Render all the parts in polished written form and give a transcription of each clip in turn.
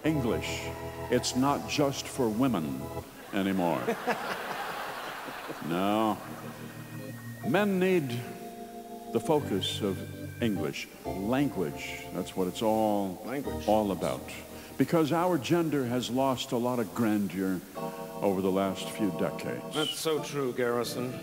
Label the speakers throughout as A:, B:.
A: English. It's not just for women anymore. No. Men need the focus of English. Language, that's what it's all about. Because our gender has lost a lot of grandeur over the last few decades.
B: That's so true, Garrison.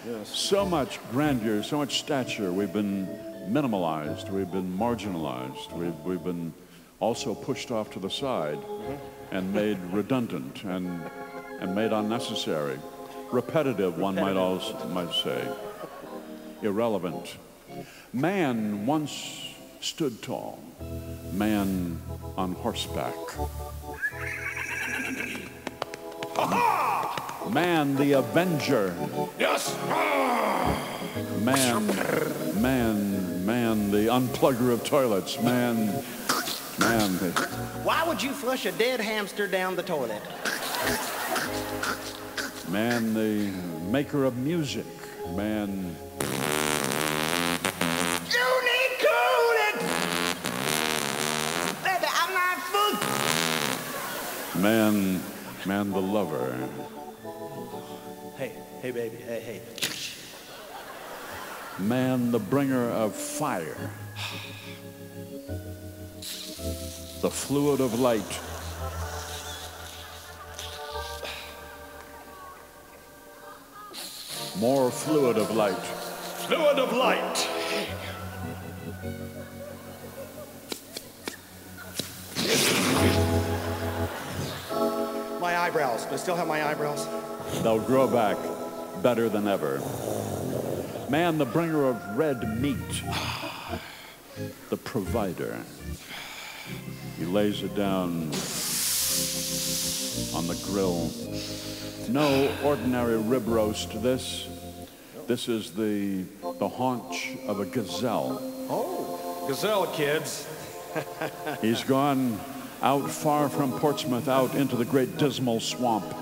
B: Yes.
A: So much grandeur, so much stature. We've been minimalized, we've been marginalized, we've been also pushed off to the side and made redundant and made unnecessary. Repetitive, one might say. Irrelevant. Man once stood tall. Man on horseback. Man the avenger.
B: Yes.
A: Man the unplugger of toilets. Man.
C: Why would you flush a dead hamster down the toilet?
A: Man the maker of music. Man.
C: You need cooling! Baby, I'm not food.
A: Man the lover.
C: Hey, baby, hey.
A: Man the bringer of fire. The fluid of light. More fluid of light.
B: Fluid of light.
C: My eyebrows. Do I still have my eyebrows?
A: They'll grow back better than ever. Man, the bringer of red meat. The provider. He lays it down on the grill. No ordinary rib roast. This is the haunch of a gazelle.
B: Oh, gazelle, kids.
A: He's gone out far from Portsmouth, out into the great dismal swamp.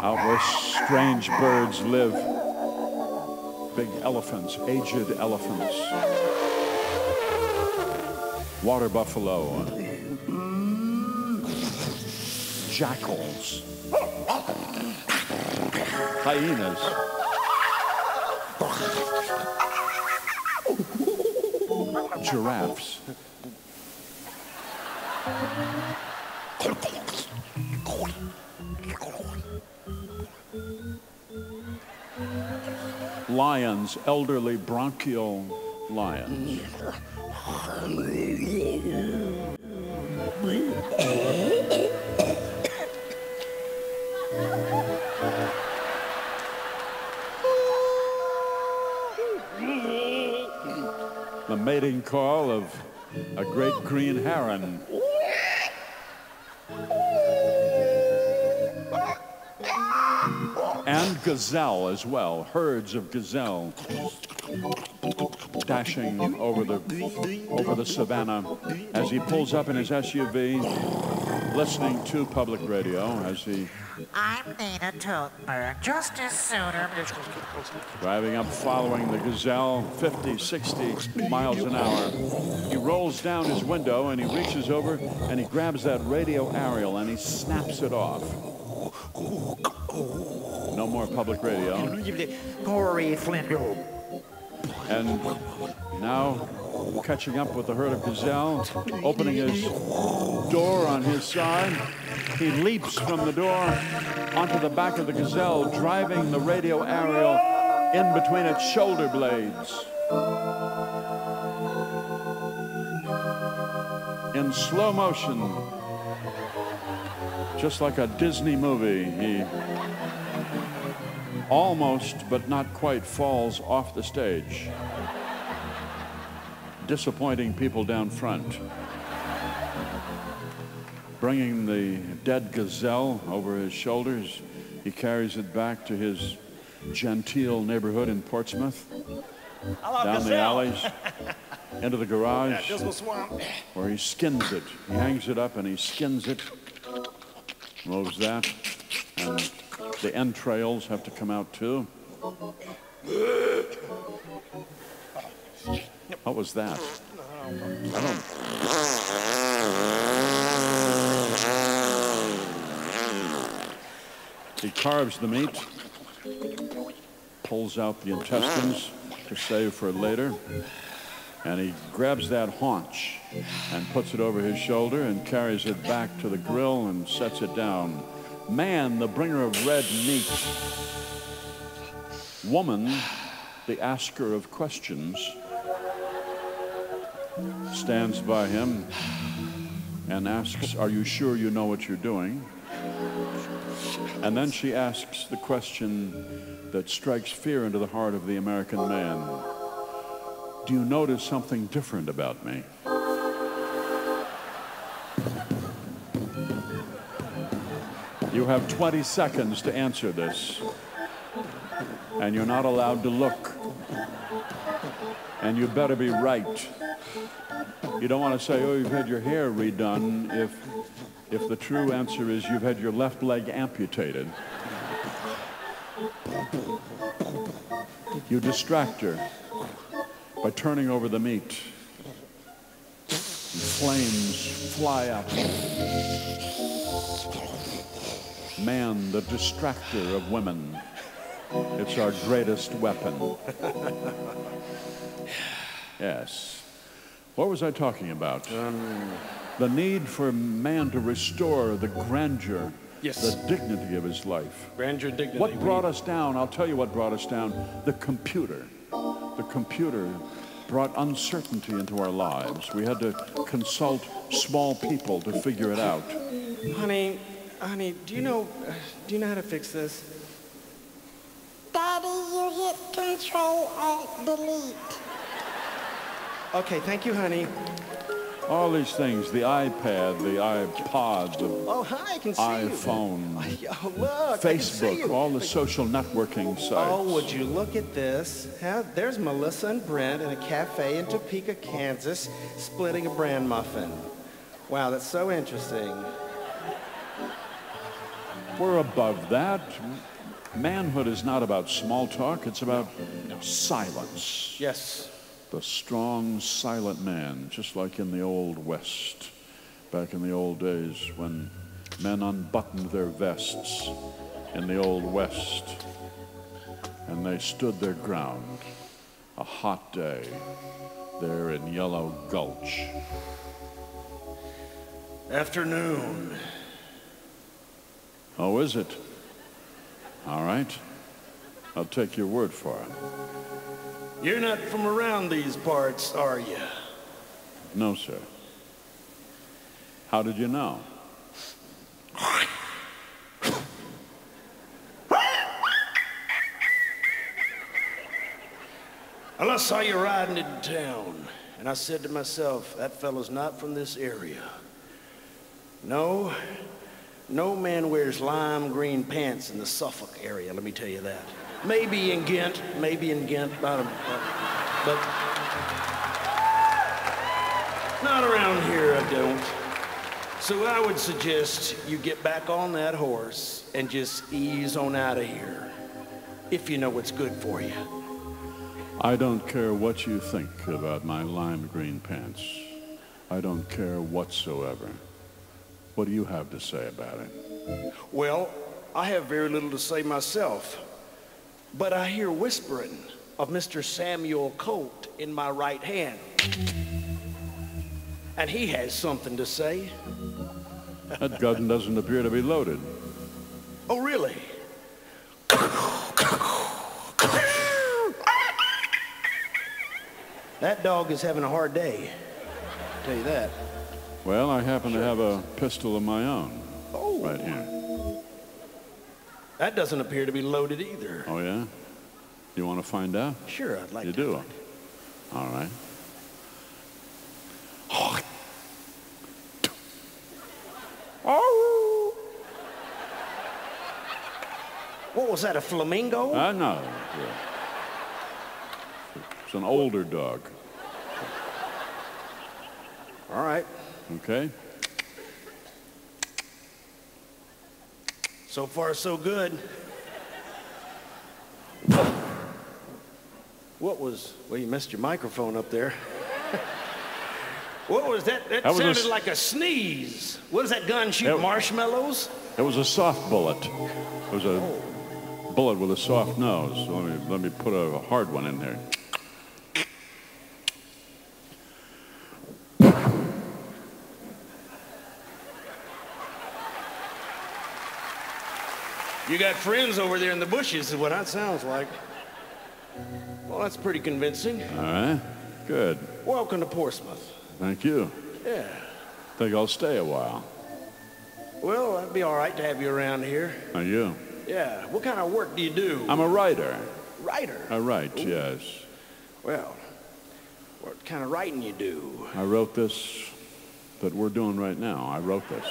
A: Out where strange birds live. Big elephants, aged elephants. Water buffalo. Jackals. Hyenas. Giraffes. Lions, elderly bronchial lions. The mating call of a great green heron. And gazelle as well, herds of gazelle dashing over the savannah as he pulls up in his SUV, listening to public radio as he
D: I'm Nina Totenberg, Justice Souter.
A: driving up following the gazelle 50, 60 miles an hour. He rolls down his window and he reaches over and he grabs that radio aerial and he snaps it off. No more public radio.
C: Corey Flint.
A: And now, catching up with the herd of gazelle, opening his door on his side, he leaps from the door onto the back of the gazelle, driving the radio aerial in between its shoulder blades. In slow motion, just like a Disney movie, he almost, but not quite, falls off the stage, disappointing people down front. Bringing the dead gazelle over his shoulders, he carries it back to his genteel neighborhood in Portsmouth, down the alleys, into the garage, where he skins it. He hangs it up and he skins it, moves that, and the entrails have to come out too. What was that? I don't. He carves the meat, pulls out the intestines to save for later, and he grabs that haunch and puts it over his shoulder and carries it back to the grill and sets it down. Man, the bringer of red meat. Woman, the asker of questions, stands by him and asks, "Are you sure you know what you're doing?" And then she asks the question that strikes fear into the heart of the American man. Do you notice something different about me? You have 20 seconds to answer this. And you're not allowed to look. And you better be right. You don't want to say, oh, you've had your hair redone, if the true answer is you've had your left leg amputated. You distract her by turning over the meat. Flames fly up. Man, the distractor of women. It's our greatest weapon. Yes. What was I talking about? The need for man to restore the grandeur,
B: Yes.
A: the dignity of his life.
B: Grandeur, dignity.
A: What brought us down? I'll tell you what brought us down. The computer. The computer brought uncertainty into our lives. We had to consult small people to figure it out.
C: Honey, do you know how to fix this?
D: Daddy, you hit Control-Alt-Delete.
C: Okay, thank you, honey.
A: All these things, the iPad, the iPod, the
C: Oh, hi, I can see
A: iPhone,
C: you. Oh, look, I can see
A: Facebook,
C: you.
A: all the social networking sites.
C: Oh, would you look at this? There's Melissa and Brent in a cafe in Topeka, Kansas, splitting a bran muffin. Wow, that's so interesting.
A: We're above that. Manhood is not about small talk, it's about silence.
C: Yes.
A: The strong, silent man, just like in the Old West, back in the old days when men unbuttoned their vests in the Old West and they stood their ground. A hot day there in Yellow Gulch.
B: Afternoon.
A: Oh, is it? All right. I'll take your word for it.
B: You're not from around these parts, are you?
A: No, sir. How did you know?
B: Well, I saw you riding into town, and I said to myself, that fellow's not from this area. No man wears lime green pants in the Suffolk area, let me tell you that. Maybe in Ghent, but not around here, I don't. So I would suggest you get back on that horse and just ease on out of here, if you know what's good for you.
A: I don't care what you think about my lime green pants. I don't care whatsoever. What do you have to say about it?
B: Well, I have very little to say myself, but I hear whispering of Mr. Samuel Colt in my right hand. And he has something to say.
A: That gun doesn't appear to be loaded.
B: Oh, really? That dog is having a hard day, I'll tell you that.
A: Well, I happen to have a pistol of my own
B: Oh,
A: right here.
B: that doesn't appear to be loaded either.
A: Oh, yeah? You want to find out?
B: Sure, I'd like
A: You
B: to.
A: do?
B: find it.
A: All right.
B: Oh! What was that, a flamingo?
A: No. It's an older dog.
B: All right.
A: Okay?
B: So far, so good. What was... Well, you missed your microphone up there. What was that? That
A: was
B: sounded like a sneeze. What does that gun shoot? Marshmallows?
A: It was a soft bullet. It was a bullet with a soft nose. So let me put a hard one in there.
B: You got friends over there in the bushes is what that sounds like. Well, that's pretty convincing.
A: All right, good.
B: Welcome to Portsmouth.
A: Thank you.
B: Yeah.
A: Think I'll stay a while.
B: Well, that'd be all right to have you around here.
A: Are you?
B: Yeah. What kind of work do you do?
A: I'm a writer.
B: Writer?
A: I write, yes.
B: Well, what kind of writing you do?
A: I wrote this that we're doing right now. I wrote this.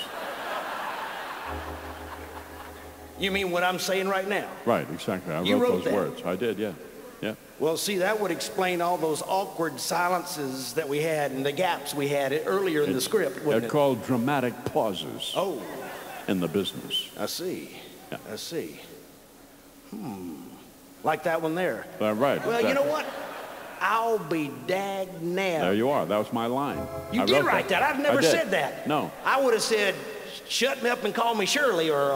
B: You mean what I'm saying right now?
A: Right, exactly. I
B: You wrote
A: wrote those
B: that?
A: words. I did, yeah. Yeah.
B: Well, see, that would explain all those awkward silences that we had and the gaps we had earlier in the script, wouldn't
A: They're
B: it?
A: called dramatic pauses
B: Oh,
A: in the business.
B: I see.
A: Yeah.
B: I see. Like that one there.
A: Right.
B: Well, you know what? I'll be dag-nabbed.
A: There you are. That was my line.
B: You
A: I
B: did
A: wrote
B: write that. I've never
A: I did.
B: said that.
A: No.
B: I would have said, shut me up and call me Shirley, or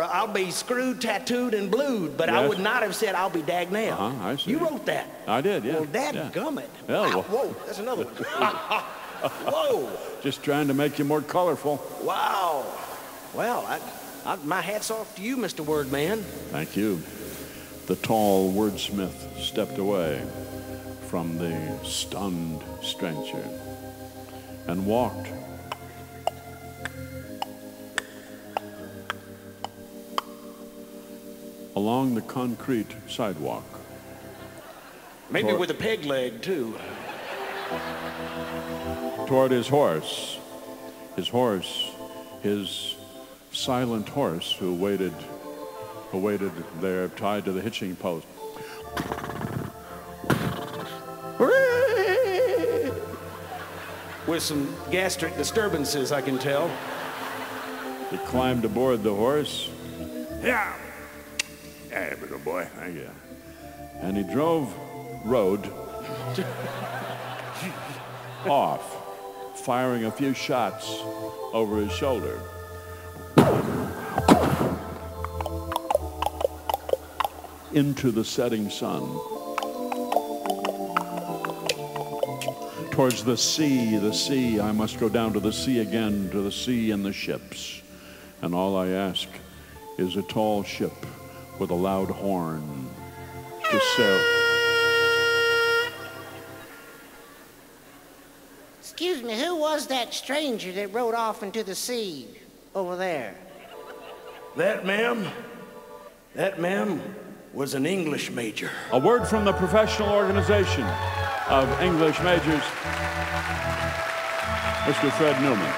B: I'll be screwed, tattooed, and blued, but I
A: Yes.
B: would not have said I'll be dag-nabbed.
A: I see.
B: You wrote that.
A: I did, yeah.
B: Well,
A: yeah.
B: dadgummit.
A: Well,
B: Wow, whoa, that's another one. Whoa,
A: Just trying to make you more colorful.
B: wow. Well, my hat's off to you, Mr. Wordman.
A: Thank you. The tall wordsmith stepped away from the stunned stranger and walked along the concrete sidewalk
B: Maybe with a peg leg, too.
A: toward his horse. His silent horse who waited there tied to the hitching post.
B: With some gastric disturbances, I can tell.
A: He climbed aboard the horse. Yeah. Hey, good boy. Thank you. And he rode off, firing a few shots over his shoulder. Into the setting sun. Towards the sea, I must go down to the sea again, to the sea and the ships. And all I ask is a tall ship with a loud horn to sail.
D: Excuse me, who was that stranger that rode off into the sea over there?
B: That, ma'am, was an English major.
A: A word from the professional organization of English majors, Mr. Fred Newman.